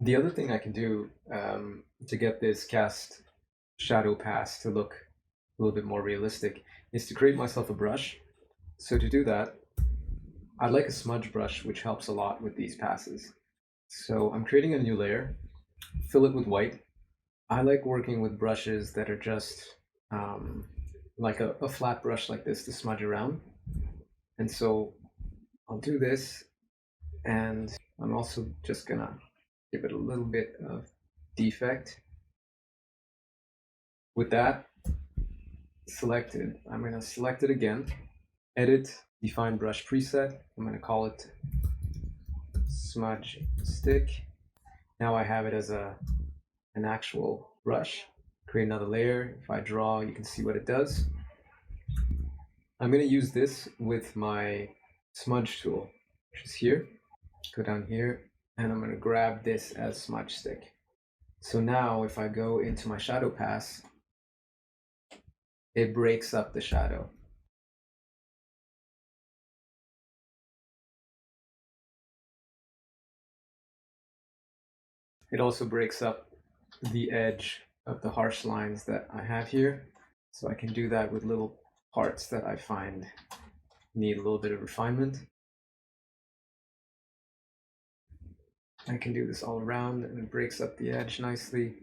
The other thing I can do to get this cast shadow pass to look a little bit more realistic is to create myself a brush. So to do that, I'd like a smudge brush, which helps a lot with these passes. So I'm creating a new layer, fill it with white. I like working with brushes that are just like a flat brush like this to smudge around. And so I'll do this, and I'm also just gonna give it a little bit of defect. With that selected, I'm gonna select it again, edit, define brush preset. I'm gonna call it smudge stick. Now I have it as an actual brush. Create another layer. If I draw, you can see what it does. I'm going to use this with my smudge tool, which is here. Go down here, and I'm going to grab this as smudge stick. So now if I go into my shadow pass, it breaks up the shadow. It also breaks up the edge of the harsh lines that I have here. So I can do that with little parts that I find need a little bit of refinement. I can do this all around, and it breaks up the edge nicely.